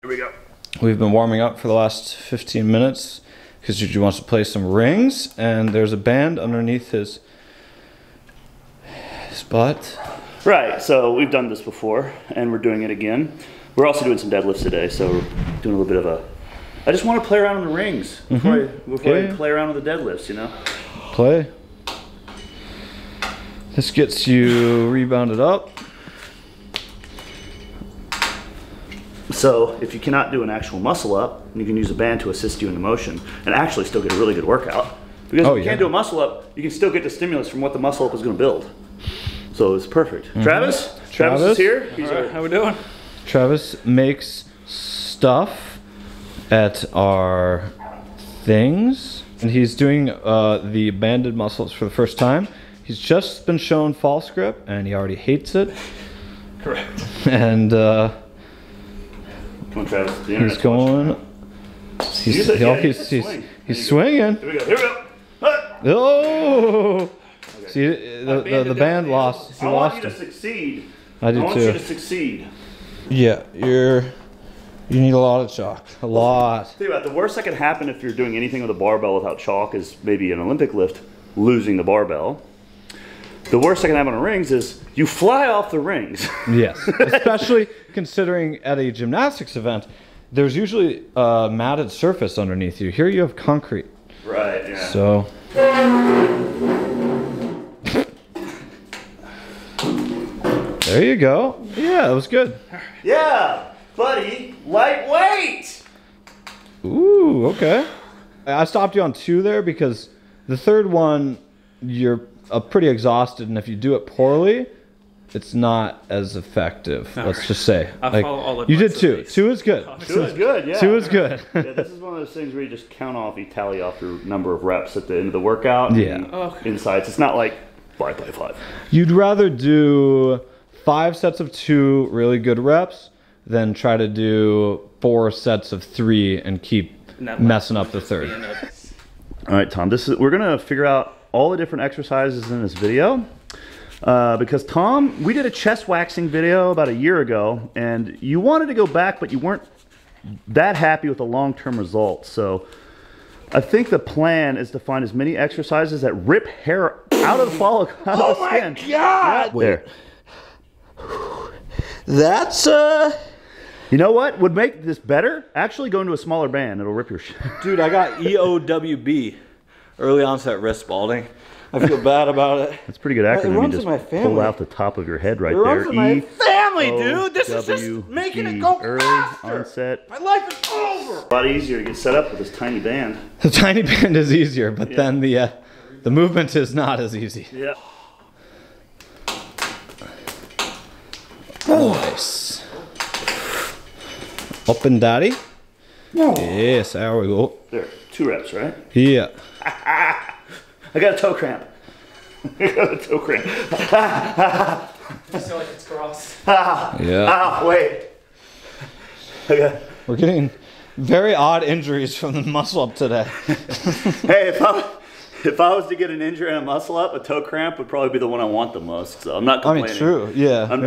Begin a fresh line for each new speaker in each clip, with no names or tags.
Here we go.
We've been warming up for the last 15 minutes because Juju wants to play some rings, and there's a band underneath his butt.
Right, so we've done this before, and we're doing it again. We're also doing some deadlifts today, so we're doing a little bit of a... I just want to play around in the rings before I play around with the deadlifts, you know?
Play. This gets you rebounded up.
So if you cannot do an actual muscle up, you can use a band to assist you in the motion and actually still get a really good workout. Because if you can't do a muscle up, you can still get the stimulus from what the muscle up is going to build. So it's perfect. Travis? Travis is here.
All right, how we doing?
Travis makes stuff at our things, and he's doing the banded muscles for the first time. He's just been shown false grip, and he already hates it.
Correct.
And
come on, Travis.
he's going. He's swinging.
Here we go. Here we go.
Oh!
Okay.
See, the band lost.
I want you to succeed.
I do too.
I want you to succeed.
Yeah, you need a lot of chalk. A lot.
Think about it, the worst that can happen if you're doing anything with a barbell without chalk is maybe an Olympic lift, losing the barbell. The worst that can happen on rings is you fly off the rings.
Yes, especially considering at a gymnastics event, there's usually a matted surface underneath you. Here you have concrete.
Right, yeah.
So. There you go. Yeah, that was good.
Yeah, buddy, lightweight.
Ooh, okay. I stopped you on 2 there because the third one, you're pretty exhausted, and if you do it poorly, it's not as effective. Let's just say. You did 2. 2 is good.
2 is good, yeah.
2 is good.
Yeah, this is one of those things where you just count off, you tally off your number of reps at the end of the workout.
Yeah.
Insights. It's not like play 5.
You'd rather do 5 sets of 2 really good reps than try to do 4 sets of 3 and keep messing up the third.
All right, Tom, we're gonna figure out all the different exercises in this video because Tom, we did a chest waxing video about a year ago, and you wanted to go back, but you weren't that happy with the long-term results. So I think the plan is to find as many exercises that rip hair out of the follicle.
Oh my God!
There.
That's
You know what would make this better? Actually go into a smaller band. It'll rip your shit.
Dude, I got EOWB, early onset wrist balding. I feel bad about it.
That's pretty good acronym.
It runs
You
in my
just
family.
pull out the top of your head right
It
there.
runs in my family, dude. This is just making it go
early
faster.
onset.
My life is over.
A lot easier to get set up with this tiny band.
The tiny band is easier, but then the movement is not as easy.
Yeah.
Nice. Up and daddy. Yes, there we go.
There, 2 reps, right?
Yeah.
I got a toe cramp. I got a toe cramp.
I feel like it's crossed.
Yeah.
Wait.
We're getting very odd injuries from the muscle up today.
Hey, if I was to get an injury and a muscle up, a toe cramp would probably be the one I want the most. So I'm not complaining.
I mean, true. Yeah.
I'm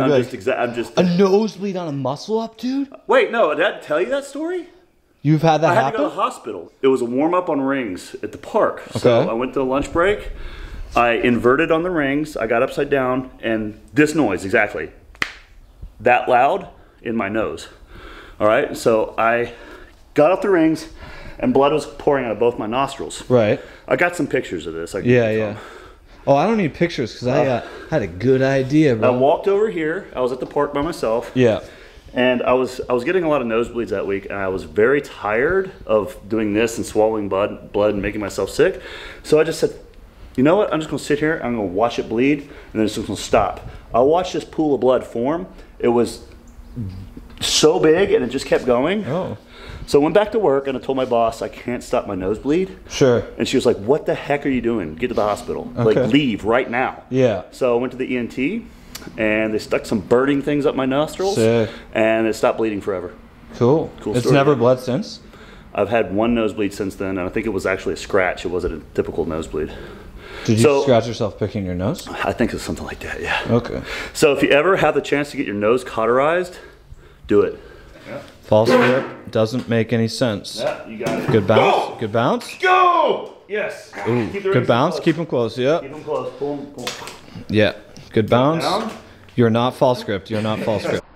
just
a nosebleed on a muscle up, dude?
Wait, no, did I tell you that story?
You've had that happen?
I had to go to the hospital. It was a warm-up on rings at the park.
Okay.
So I went to the lunch break. I inverted on the rings. I got upside down, and this noise, exactly. That loud in my nose. All right, so I got off the rings, and blood was pouring out of both my nostrils.
Right.
I got some pictures of this.
Yeah. Oh, I don't need pictures because I had a good idea, bro.
I walked over here. I was at the park by myself.
Yeah.
And I was getting a lot of nosebleeds that week, and I was very tired of doing this and swallowing blood and making myself sick. So I just said, you know what? I'm just going to sit here. I'm going to watch it bleed, and then it's just going to stop. I watched this pool of blood form. It was so big, and it just kept going.
Oh.
So I went back to work, and I told my boss I can't stop my nosebleed.
Sure.
And she was like, what the heck are you doing? Get to the hospital.
Okay.
Like, leave right now.
Yeah.
So I went to the ENT. And they stuck some burning things up my nostrils.
Sick.
And it stopped bleeding forever.
Cool. It's
story.
never bled since?
I've had 1 nosebleed since then, and I think it was actually a scratch. It wasn't a typical nosebleed.
Did you scratch yourself picking your nose?
I think it's something like that, yeah.
Okay.
So if you ever have the chance to get your nose cauterized, do it. Yeah.
False grip doesn't make any sense.
Yeah, you got it.
Good bounce.
Go!
Good bounce.
Go! Yes.
Ooh,
Keep the
good
rings
bounce.
close.
Keep them close. Yeah.
Keep them close. Pull them. Pull 'em.
Yeah. Good bounce.
Down.
You're not false gripped. You're not false gripped.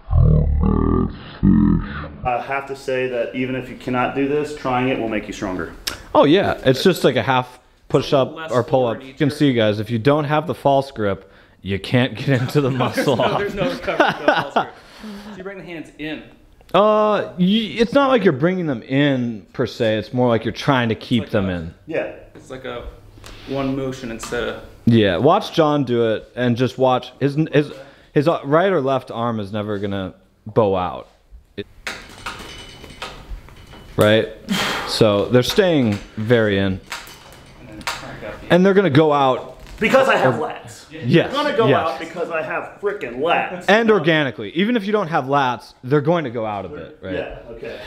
I have to say that even if you cannot do this, trying it will make you stronger.
Oh yeah, it's just like a half push up
Less
or pull up.
forward
You can
each
see, guys, if you don't have the false grip, you can't get into the muscle
No,
off.
there's no recovery. No false grip. So you bring the hands in.
It's not like you're bringing them in per se. It's more like you're trying to keep
like
them
a-
in.
Yeah.
It's like a one motion instead of.
Yeah, watch John do it, and just watch his right or left arm is never gonna bow out. Right? So they're staying very in. And they're gonna go out.
Because I have lats.
Yes.
They're gonna go
yes.
out because I have freaking lats.
And organically. Even if you don't have lats, they're going to go out a bit, right?
Yeah. Okay.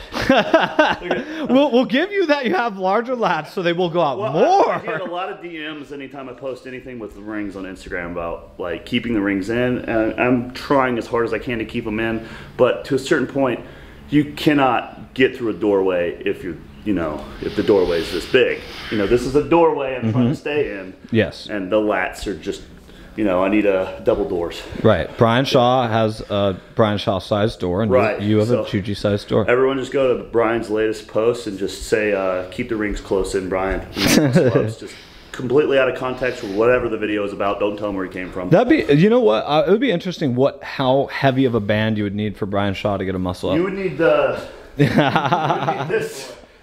We'll give you that you have larger lats, so they will go out more.
I get a lot of DMs anytime I post anything with the rings on Instagram about like keeping the rings in, and I'm trying as hard as I can to keep them in. But to a certain point, you cannot get through a doorway if you're, if the doorway is this big. This is a doorway I'm trying to stay in.
Yes.
And the lats are just, I need double doors.
Right. Brian Shaw has a Brian Shaw sized door, and
Right.
you have
So
a Juji sized door.
Everyone just go to Brian's latest post and just say, keep the rings close in, Brian. Just completely out of context with whatever the video is about. Don't tell him where he came from.
That'd be, you know what? It would be interesting how heavy of a band you would need for Brian Shaw to get a muscle up.
You would need this.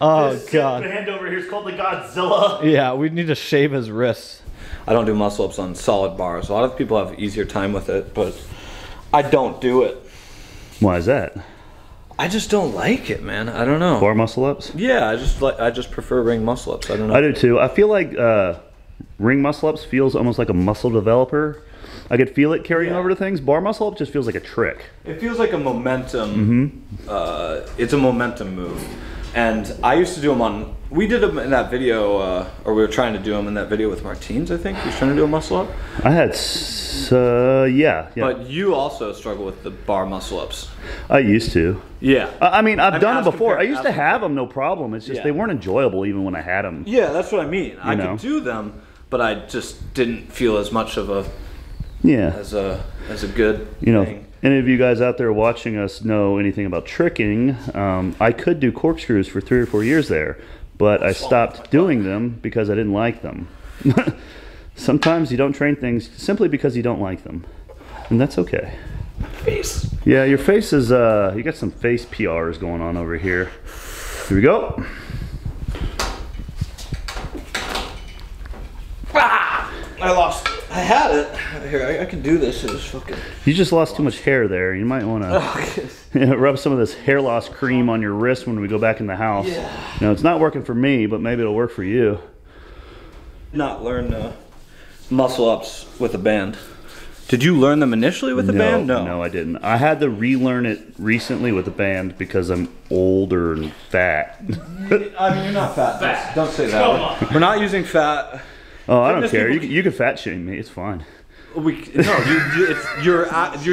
Oh,
this
God.
band over here is called the Godzilla.
Yeah, we'd need to shave his wrists.
I don't do muscle ups on solid bars. A lot of people have easier time with it, but I don't do it.
Why is that?
I just don't like it, man. I don't know.
Bar muscle ups?
Yeah, I just prefer ring muscle ups. I don't know.
I do too. I feel like ring muscle ups feels almost like a muscle developer. I could feel it carrying over to things. Bar muscle up just feels like a trick.
It feels like a momentum. It's a momentum move. And I used to do them we did them in that video, or we were trying to do them in that video with Martins, I think. He was trying to do a muscle up.
I had, yeah.
But you also struggle with the bar muscle ups.
I used to.
Yeah.
I mean, I've done it
as
before.
compared-
I used to have them, no problem. It's just
Yeah.
they weren't enjoyable even when I had them.
Yeah, that's what I mean. I
know.
could do them, but I just didn't feel as much of a
Yeah.
as a good thing.
Any of you guys out there watching us know anything about tricking, I could do corkscrews for 3 or 4 years there, but I stopped doing them because I didn't like them. Sometimes you don't train things simply because you don't like them, and that's okay.
Face.
Yeah, your face is, you got some face PRs going on over here. Here we go.
I had it. Here, I can do this. It was fucking.
You just lost too much hair there. You might want to rub some of this hair loss cream on your wrist when we go back in the house.
Yeah.
It's not working for me, but maybe it'll work for you.
Not learn muscle ups with a band. Did you learn them initially with a band?
No, I didn't. I had to relearn it recently with a band because I'm older and fat.
I mean, you're not fat. Don't say that. We're not using fat.
Oh, I don't
Fitness
care.
people-
You can fat shame me. It's fine.
You're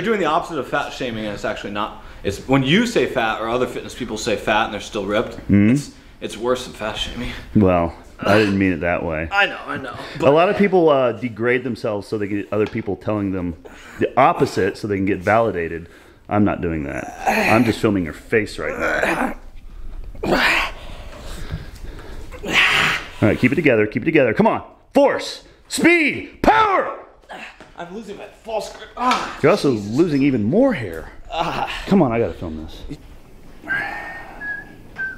doing the opposite of fat shaming, and it's actually not. It's when you say fat or other fitness people say fat and they're still ripped. It's worse than fat shaming.
Well, I didn't mean it that way.
I know.
A lot of people degrade themselves so they get other people telling them the opposite so they can get validated. I'm not doing that. I'm just filming your face right now. All right, keep it together. Keep it together. Come on. Force, speed, power.
I'm losing my false grip.
You're also losing even more hair. Come on, I gotta film this.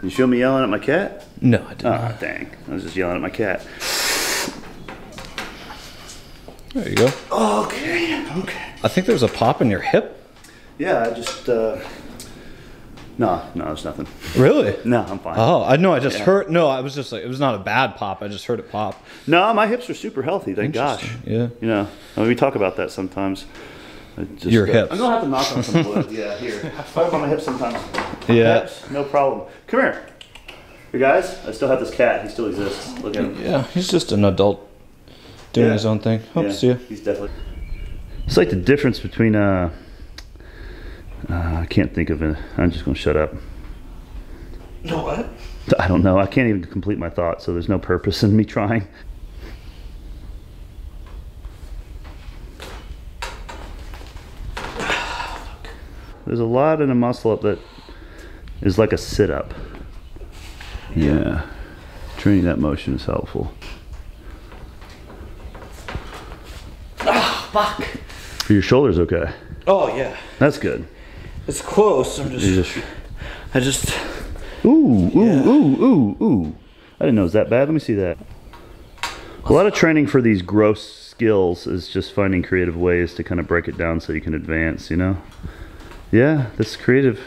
You show me yelling at my cat?
No, I didn't.
Ah, dang. I was just yelling at my cat.
There you go.
Okay.
I think there's a pop in your hip.
Yeah, I just, no, there's nothing.
Really?
No, I'm fine.
Oh, I know. I just heard. No, I was just like, it was not a bad pop. I just heard it pop.
No, my hips are super healthy, thank gosh.
Yeah.
I mean, we talk about that sometimes. Just,
Your hips.
I'm gonna have to knock on some wood. Yeah, here. Talk about my hips sometimes.
Yeah.
Hips, no problem. Come here. You guys, I still have this cat. He still exists. Look at him.
Yeah, he's just an adult doing his own thing. Hope to see you.
He's definitely. It's like the difference between I can't think of it. I'm just gonna shut up.
No, what?
I don't know. I can't even complete my thought, so there's no purpose in me trying. There's a lot in a muscle up that is like a sit-up. Yeah. Training that motion is helpful.
Ah, fuck.
For your shoulders, okay?
Oh yeah.
That's good.
It's close. I just.
Ooh, ooh. I didn't know it was that bad. Let me see that. A lot of training for these gross skills is just finding creative ways to kind of break it down so you can advance, you know? Yeah, this is creative.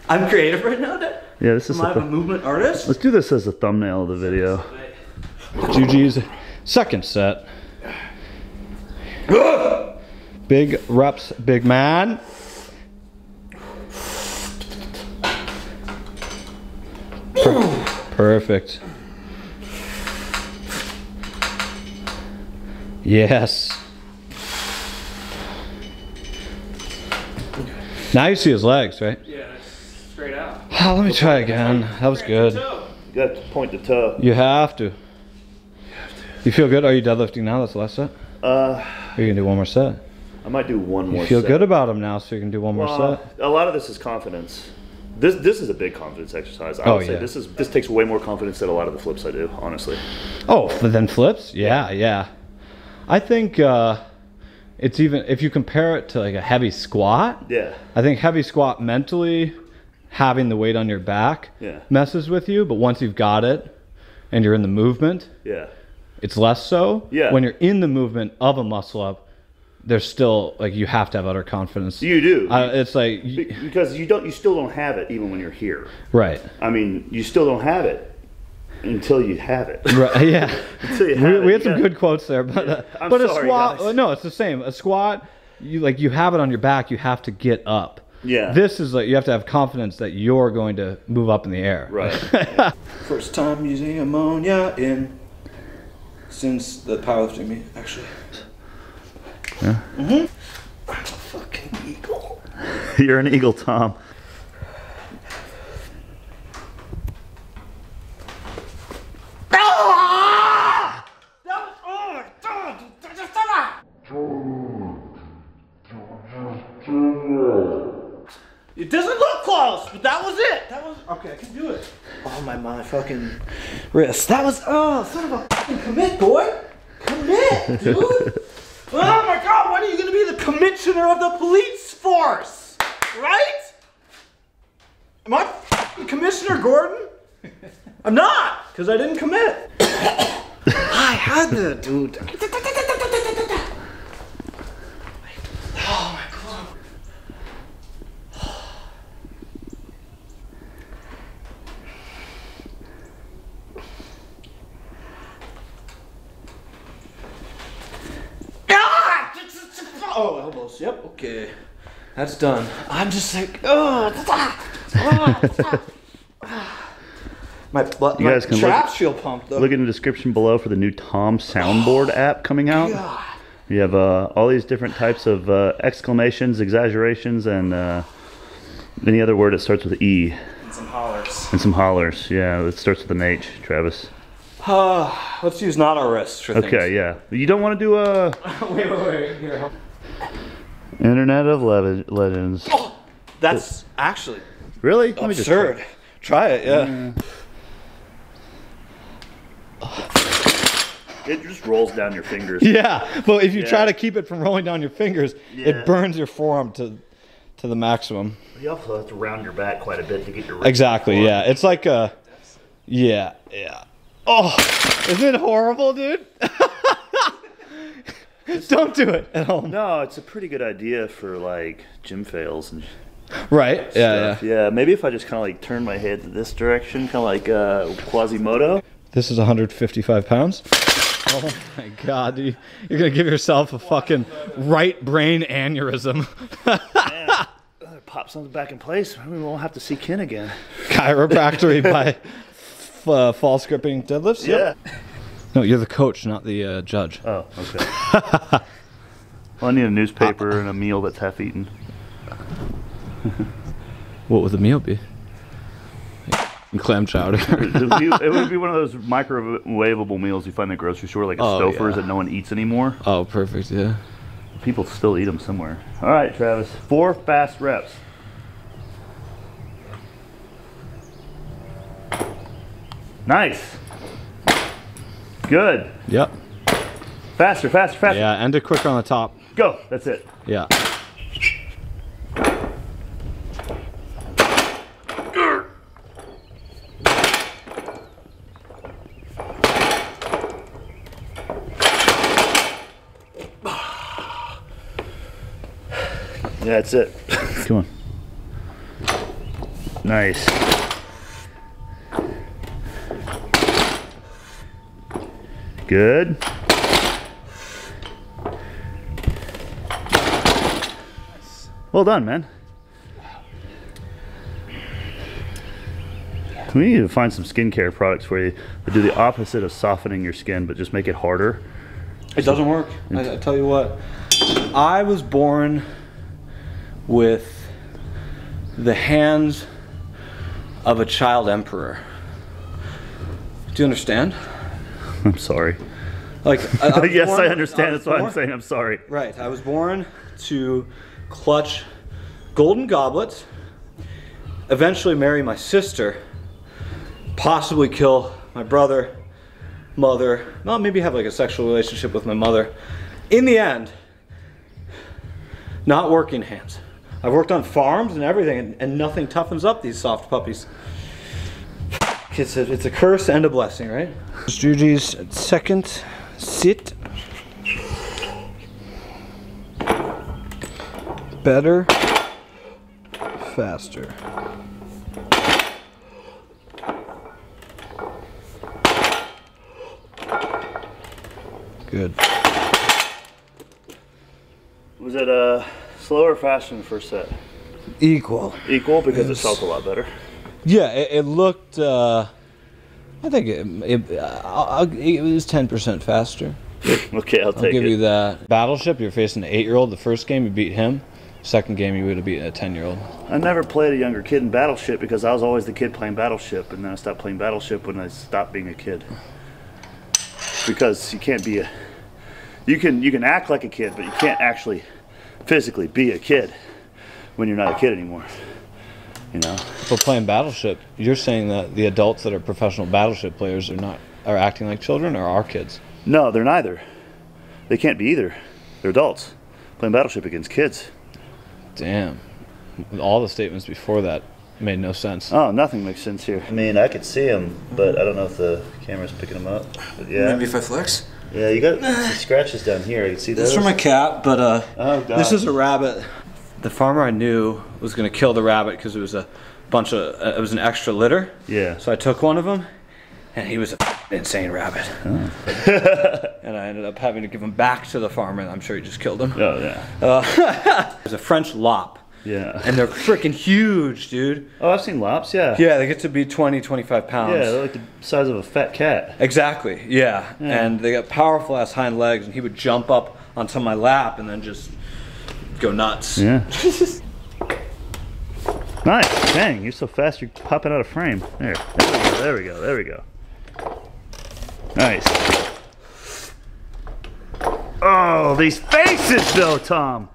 I'm creative right now, Dad?
Yeah, this is
Am I a movement artist?
Let's do this as a thumbnail of the video.
Juji's second set. Big reps, big man. Perfect. Yes. Now you see his legs, right?
Yeah, that's straight out.
Oh, let me try again. That was good.
You got to point the toe.
You have to. You feel good? Are you deadlifting now? That's the last set? Or you can do one more set?
I might do one more
You feel
set.
good about him now, so you can do one more set?
A lot of this is confidence. This is a big confidence exercise. I would say this takes way more confidence than a lot of the flips I do, honestly.
Oh, then flips? Yeah. I think it's even, if you compare it to like a heavy squat,
Yeah.
I think heavy squat mentally, having the weight on your back messes with you, but once you've got it and you're in the movement, it's less so.
Yeah.
When you're in the movement of a muscle up, there's still, like, you have to have utter confidence.
You do.
It's like,
because you still don't have it even when you're here.
Right.
I mean, you still don't have it until you have it.
Right. Yeah.
Until you have it.
We had some good quotes there, but
I'm
but
sorry,
a squat.
guys.
No, it's the same. A squat, you have it on your back. You have to get up.
Yeah.
This is like, you have to have confidence that you're going to move up in the air.
Right.
First time using ammonia since the powerlifting meet, actually.
Yeah.
I'm a fucking eagle.
You're an eagle, Tom.
It doesn't look close, but that was it. That was okay. I can do it. Oh my fucking wrist. That was son of a fucking commit, boy. Commit, dude. Oh my God! When are you gonna be the commissioner of the police force? Right? Am I fucking Commissioner Gordon? I'm not, because I didn't commit. I had to, dude. Oh my God. Oh, elbows. Yep. Okay. That's done. I'm just like, my
guys can
traps feel pumped though.
Look in the description below for the new Tom soundboard app coming out.
God.
You have all these different types of exclamations, exaggerations, and any other word that starts with E.
And some hollers.
And some hollers. Yeah, it starts with an H, Travis.
Let's use not our wrists for things.
Okay, yeah. You don't want to do a...
Wait. Here, help.
Internet of Legends.
Oh, that's actually
Really? Let me just
absurd. Try it, yeah.
It just rolls down your fingers.
Yeah, but if you try to keep it from rolling down your fingers, it burns your forearm to the maximum.
You also have to round your back quite a bit to get your wrist.
Exactly, yeah. It's like a... Yeah. Oh, isn't it horrible, dude? Don't do it at home.
No, it's a pretty good idea for like gym fails and
Right, yeah.
Yeah, maybe if I just kind of like turn my head this direction, kind of like Quasimodo.
This is 155 pounds. Oh my God, dude. You're going to give yourself a fucking right brain aneurysm.
Man, pop something back in place. We won't have to see Ken again.
Chiropractic by false gripping deadlifts?
Yeah.
No, you're the coach, not the judge.
Oh, okay. Well, I need a newspaper and a meal that's half eaten.
What would the meal be? And clam chowder.
It would be one of those microwavable meals you find at the grocery store, like a Stouffer's that no one eats anymore.
Oh, perfect, yeah.
People still eat them somewhere. All right, Travis. 4 fast reps. Nice. Good.
Yep.
Faster, faster, faster.
Yeah, end it quicker on the top.
Go. That's it.
Yeah.
Yeah, that's it. Come on. Nice. Good. Well done, man. We need to find some skincare products for you that do the opposite of softening your skin, but just make it harder.
It doesn't work. I tell you what. I was born with the hands of a child emperor. Do you understand?
I'm sorry.
Like,
yes, I understand. That's why I'm saying I'm sorry.
Right. I was born to clutch golden goblets, eventually marry my sister, possibly kill my brother, mother, well, maybe have like a sexual relationship with my mother. In the end, not working hands. I've worked on farms and everything, and nothing toughens up these soft puppies. It's a curse and a blessing, right? Juji's second sit. Better, faster. Good.
Was it slower or faster in the first set?
Equal.
Equal, because it felt a lot better.
Yeah, it looked. I think it was 10% faster.
Okay, I'll take it.
I'll give you that. Battleship, you're facing an 8-year-old. The first game, you beat him. Second game, you would have beaten a 10-year-old.
I never played a younger kid in Battleship because I was always the kid playing Battleship, and then I stopped playing Battleship when I stopped being a kid. Because you can't be a... You can act like a kid, but you can't actually physically be a kid when you're not a kid anymore. You know?
But playing Battleship, you're saying that the adults that are professional Battleship players are acting like children, or are kids?
No, they're neither. They can't be either. They're adults playing Battleship against kids.
Damn. All the statements before that made no sense.
Oh, nothing makes sense here. I mean, I could see them, but I don't know if the camera's picking them up. But yeah.
Maybe if I flex?
Yeah, you got some scratches down here. I can see those.
This is from my cat, but
oh, God.
This is a rabbit. The farmer I knew was going to kill the rabbit because it was a bunch of, it was an extra litter.
Yeah.
So I took one of them, and he was an insane rabbit. Oh. And I ended up having to give him back to the farmer, and I'm sure he just killed him.
Oh, yeah.
There's a French lop.
Yeah.
And they're freaking huge, dude.
Oh, I've seen lops, yeah.
Yeah, they get to be 20, 25 pounds.
Yeah, they're like the size of a fat cat.
Exactly, yeah. And they got powerful ass hind legs, and he would jump up onto my lap and then just go nuts.
Yeah. Nice. Dang, you're so fast you're popping out of frame. There we go, there we go. Nice. Oh, these faces though, Tom.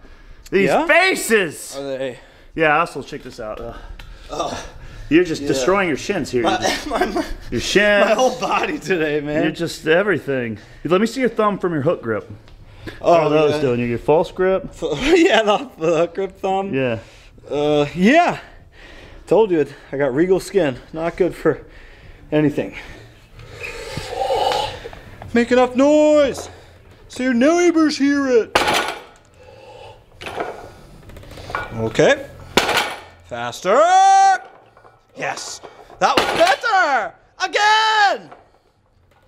These faces!
Are they?
Yeah, also check this out. You're just destroying your shins here. Your shins.
My whole body today, man.
You're just everything. Let me see your thumb from your hook grip.
Oh,
How are those doing? Your false grip?
Yeah, the hook grip thumb.
Yeah.
Yeah. Told you, I got regal skin. Not good for anything. Make enough noise so your neighbors hear it. Okay. Faster. Yes. That was better. Again.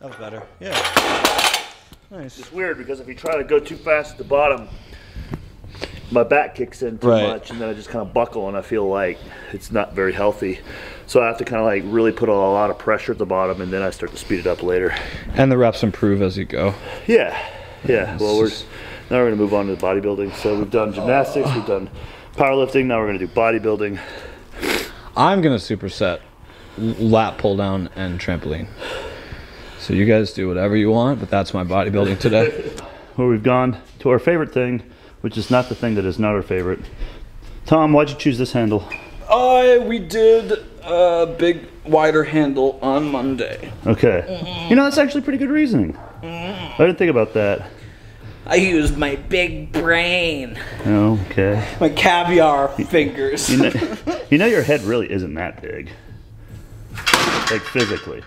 That was better. Yeah. Nice.
It's weird because if you try to go too fast at the bottom, my back kicks in too much, and then I just kind of buckle, and I feel like it's not very healthy. So I have to kind of like really put a lot of pressure at the bottom, and then I start to speed it up later.
And the reps improve as you go.
Yeah. Yeah. Well, now we're going to move on to the bodybuilding. So we've done gymnastics, we've done powerlifting, now we're going to do bodybuilding.
I'm going to superset lat pull down and trampoline. So you guys do whatever you want, but that's my bodybuilding today.
Well, we've gone to our favorite thing, which is not the thing that is not our favorite. Tom, why'd you choose this handle?
We did a big wider handle on Monday.
Okay. You know, that's actually pretty good reasoning. I didn't think about that.
I used my big brain.
Oh, okay.
My caviar fingers.
You know your head really isn't that big. Like physically.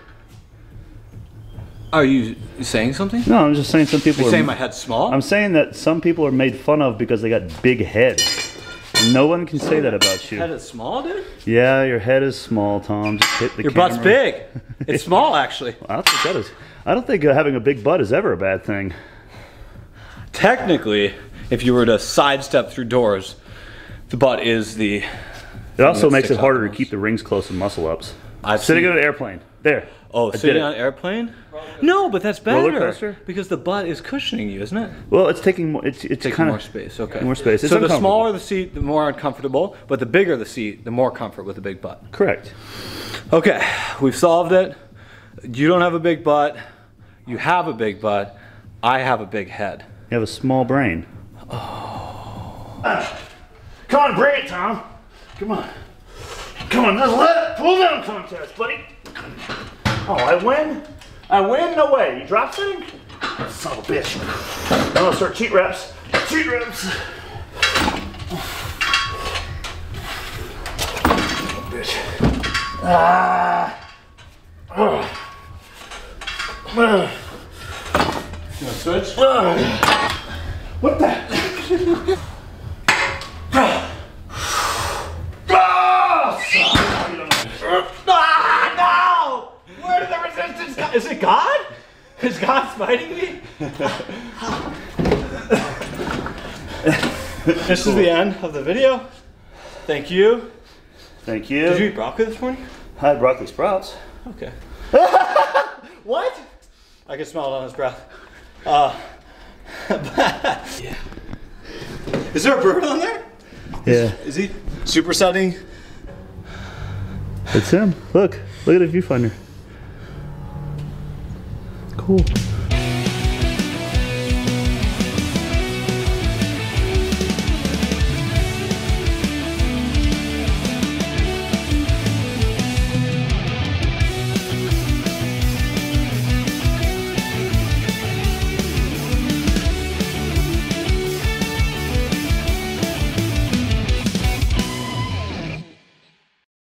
Are you saying something?
No, I'm just saying some people
You're
are
saying my head's small?
I'm saying that some people are made fun of because they got big heads. No one can say that about you.
Your head is small, dude?
Yeah, your head is small, Tom. Just hit the
Your
camera.
butt's big. It's small, actually.
I don't think that is. I don't think having a big butt is ever a bad thing.
Technically, if you were to sidestep through doors, the butt is the...
It also
that
makes it
sticks out
harder
the
to
most.
keep the rings close and muscle ups.
I've
Sitting
seen-
on an airplane. There.
Oh,
I did
sitting
it.
on an airplane? No, but that's
Roller
better.
coaster?
Because the butt is cushioning you, isn't it?
Well, it's taking more. It's
Taking
kind
more
of
space, okay.
more space. It's
so the
uncomfortable.
smaller the seat, the more uncomfortable, but the bigger the seat, the more comfort with the big butt.
Correct.
Okay, we've solved it. You don't have a big butt. You have a big butt. I have a big head.
You have a small brain. Oh. Come on, bring it, Tom. Come on. Come on, let's pull down contest, buddy. Oh, I win? I win? No way. You drop setting? Oh, son of a bitch. I'm gonna start cheat reps. Cheat reps. Oh, bitch.
You want to switch?
What the?
Ah, no! Where did the resistance come?
Is it God? Is God fighting me? This is the end of the video. Thank you.
Thank you.
Did you eat broccoli this morning?
I had broccoli sprouts.
Okay.
What?
I can smell it on his breath. Yeah. Is there a bird on there?
Yeah.
Is he supersetting?
It's him. Look at the viewfinder. Cool.